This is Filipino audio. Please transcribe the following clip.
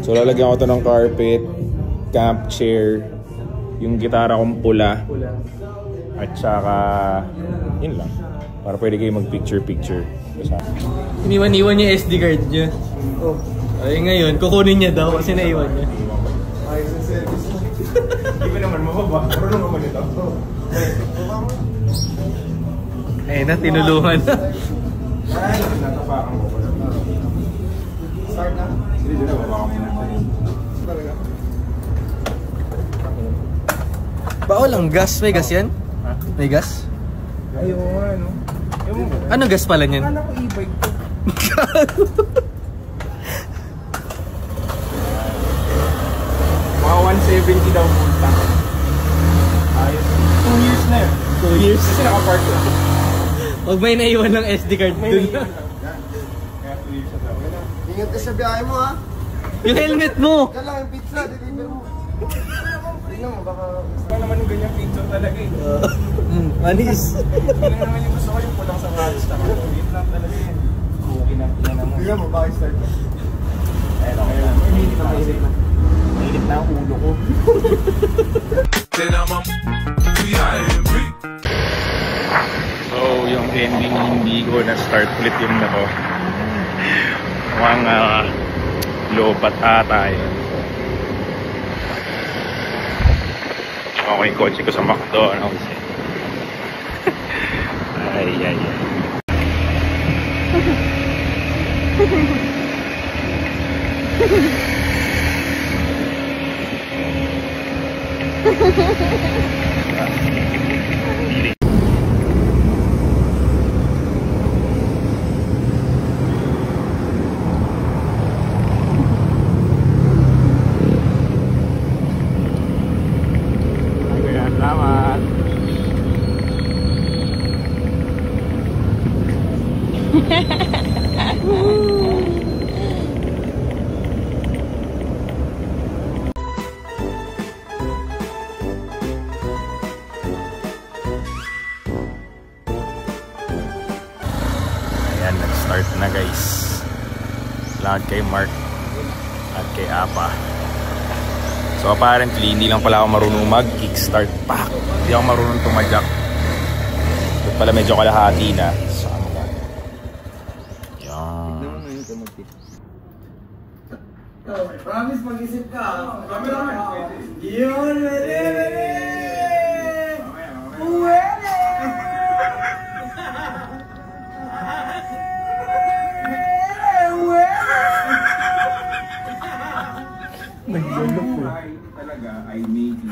So lalagyan ko to ng carpet, camp chair, yung gitara kong pula, at saka yun lang. Para pwede kayo mag-picture-picture. Iniwan-iwan niya SD card niya. Oh. Ay ngayon, kukunin niya daw kasi naiwan niya. Ay, sa service. Hindi ba naman mababa? Marunong naman ito. Ayun na, tinulungan na. Ay, natapakan ko pala. Start na. Sige na, babaka mo na. Talaga. Baol ang gas. May gas yan? Ha? May gas? Ayaw nga, ano? Anong gas pala niyan? Akala ko e-bike to. Mga 170 daw punta. Ayos. 2 years na yun. 2 years? Kasi nakapark lang. Huwag may naiwan ng SD card dun. Kaya 2 years na daw. Ingat ka sa biyahe mo ha. Yung helmet mo! Yan lang yung pizza, deliver mo. Tingnan mo, baka... Gusto naman yung ganyang pizza talaga eh. Manis. Hindi naman yung gusto ko yung pulang sa rice. Wait lang talaga yun. Okay na, naman. Tingnan mo, baka start na. Ayun, okay na. Mainit na, mainit na. Mainit na ang ulo ko. So, yung ending hindi ko na-start ulit yung na to. Mga lobat ata yun. Okay yung kotse ko sa McDonald's. Ay, ay, ay. Selamat. Ayan, nag-start na guys. Salamat kay Mark at kay Apa. So apparently, hindi lang pala ako marunong mag-kickstart pa. Hindi ako marunong tumadyak. Ito pala medyo kalahati na. Saan ka? Yan. Promise, mag-isip ka. Yun, talaga, I made you.